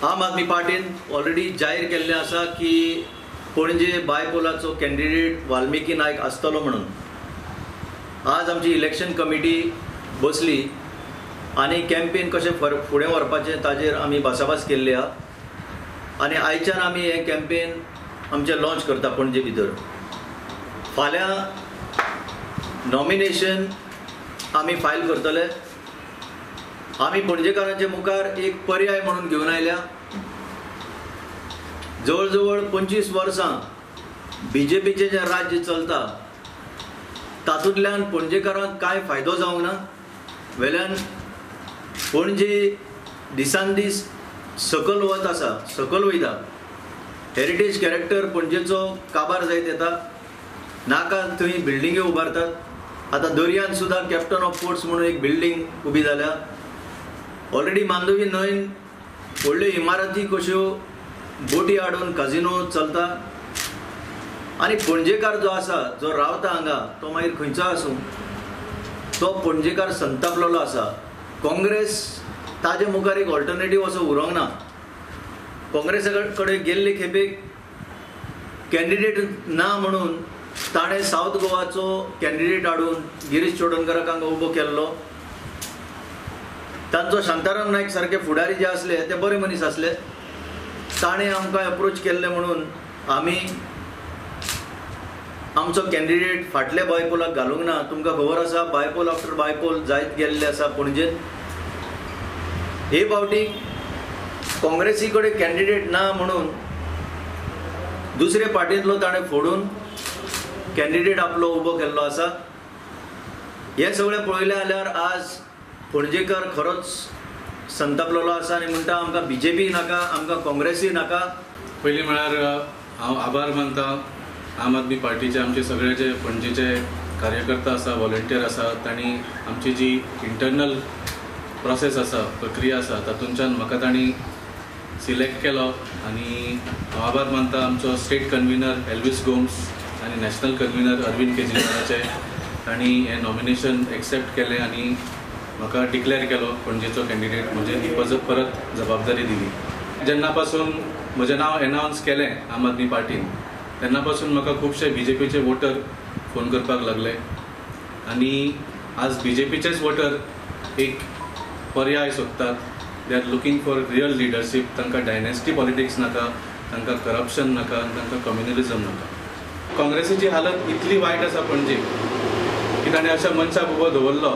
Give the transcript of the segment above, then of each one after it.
आम आदमी पार्टीन ऑलरेडी जाहीर केल्लें आसा की पणजे बायपोलाचो कॅन्डिडेट वाल्मिकी नायक आसतलो म्हणून. आज आमची इलेक्शन कमिटी बसली आनी कॅम्पेन कशें फुडें व्हरपाचें ताजेर आमी भासाभास केल्ली आहा आनी आयच्यान आमी हें कॅम्पेन आमचें लॉन्च करता पणजे भितर. फाल्यां नॉमिनेशन आमी फायल करतले. आमी पणजेकारांचे मुखार एक पर्याय म्हणून घेवन आयल्या. जवळ जवळ 25 वर्सां BJPचें जें राज्य चलता तातूंतल्यान पणजेकारांक कांय फायदो जावंक ना. वेल्यान पणजे दिसान दीस सकल वत आसा, सकल वयता. हेरिटेज कॅरेक्टर पणजेचो काबार जायत येता. नाका थंय बिल्डिंग्यो उबारतात. आतां दर्यान सुद्दां कॅप्टन ऑफ पोर्ट्स म्हणून एक बिल्डींग उबी जाल्या. ऑलरेडी मांडवी न्हंयन व्हडल्यो इमारती कश्यो बोटी हाडून काजिनो चलता. आनी पणजेकार जो आसा, जो रावता हांगा, तो मागीर खंयचो आसूं, तो पणजेकार संतापलेलो आसा. काँग्रेस ताजे मुखार एक ऑल्टरनेटीव असो उरोंक ना. काँग्रेसा कडेन गेल्ले खेपेक कॅन्डिडेट ना म्हणून ताणें सावथ गोवाचो कॅन्डिडेट हाडून गिरीश चोडणकराक हांगा उबो केल्लो. तांचो शांताराम नायक सारके फुडारी जे आसले ते बरे मनीस आसले. ताणें आमकां अप्रोच केल्ले म्हणून आमी आमचो कॅन्डिडेट फाटल्या बायपोलाक घालूंक ना. तुमकां खबर आसा बायपोल आफ्टर बायपोल जायत गेल्ले आसा पणजेन. हे फावटी काँग्रेसी कडेन कॅन्डिडेट ना म्हणून दुसरे पार्टींतलो ताणें फोडून कॅन्डिडेट आपलो उबो केल्लो आसा. हें सगळें पळयलें जाल्यार आज पणजेकार खरोच संतापलेलो आसा आनी म्हणटा आमकां BJP नाका, आमकां काँग्रेसी नाका. पयलीं म्हळ्यार हांव आभार मानता आम आदमी पार्टीचे आमचे सगळे जे पणजेचे कार्यकर्ता आसा, व्हॉलंटियर आसा, तांणी आमची जी इंटरनल प्रोसेस आसा, प्रक्रिया आसा, तातूंतल्यान म्हाका तांणी सिलेक्ट केलो. आनी हांव आभार मानता आमचो स्टेट कन्व्हिनर एल्विस गोम्स आनी नॅशनल कन्व्हिनर अरविंद केजरीवालाचे. तांणी हें नॉमिनेशन एक्सेप्ट केलें आनी म्हाका डिक्लेअर केलो पणजेचो कॅन्डिडेट. म्हणजे ही परत जबाबदारी दिली. जेन्ना पासून म्हजें नांव एनावन्स केलें आम आदमी पार्टीन, तेन्ना पासून म्हाका खुबशे BJPचे वोटर फोन करपाक लागले. आनी आज BJPचेच वोटर एक पर्याय सोदतात. They are looking for real leadership. तांकां डायनेस्टी पॉलिटिक्स नाका, तांकां करप्शन नाका, तांकां कम्युनलिझम नाका. काँग्रेसीची हालत इतली वायट आसा पणजे की ताणें अशा मनशाक उबो दवरलो.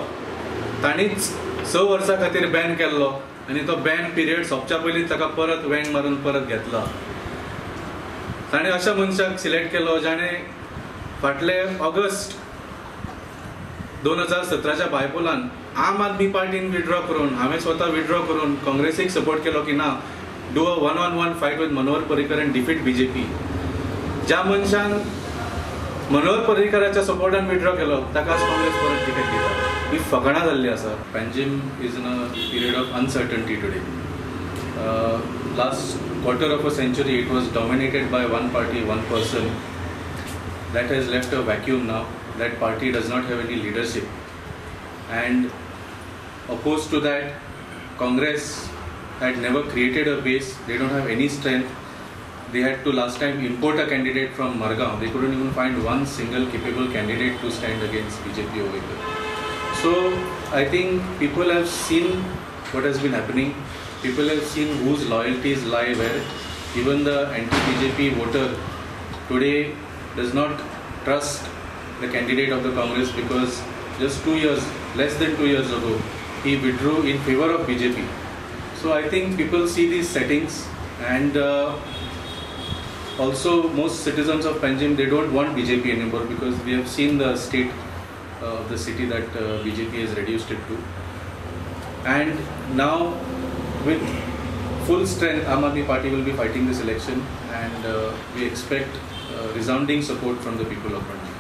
ताणीच 6 वर्सां खातीर बॅन केल्लो आनी तो बॅन पिरियड सोंपच्या पयलीं ताका परत वँग मारून परत घेतला. ताणें अशा मनशाक सिलेक्ट केलो जाणें फाटले ऑगस्ट 2017च्या बायपोलान आम आदमी पार्टीन विड्रॉ करून, हांवें स्वता विड्रॉ करून काँग्रेसीक सपोर्ट केलो की ना, do a 1-on-1 fight with Manohar Parrikar end defeat BJP. ज्या मनशान मनोहर पर्रीकराच्या सपोर्टान विड्रॉ केलो ताकाच काँग्रेस परत टिकेट दिता. ही फकाणां जाल्ली आसा. Panjim is in a period of uncertainty today. Last quarter of a century it was dominated by one party, one person. That has left a vacuum now. That party does not have any leadership. And opposed to that, Congress had never created a base. They don't have any strength. They had to last time import a candidate from Margaon. They couldn't even find one single capable candidate to stand against BJP over here. So I think people have seen what has been happening. People have seen whose loyalties lie where. Even the anti-BJP voter today does not trust the candidate of the Congress because just 2 years, less than 2 years ago, he withdrew in favor of BJP. So I think people see these settings, and also most citizens of Panjim, they don't want BJP anymore because we have seen the state of the city that BJP has reduced it to. And now with full strength, Aam Aadmi Party will be fighting this election, and we expect resounding support from the people of Panjim.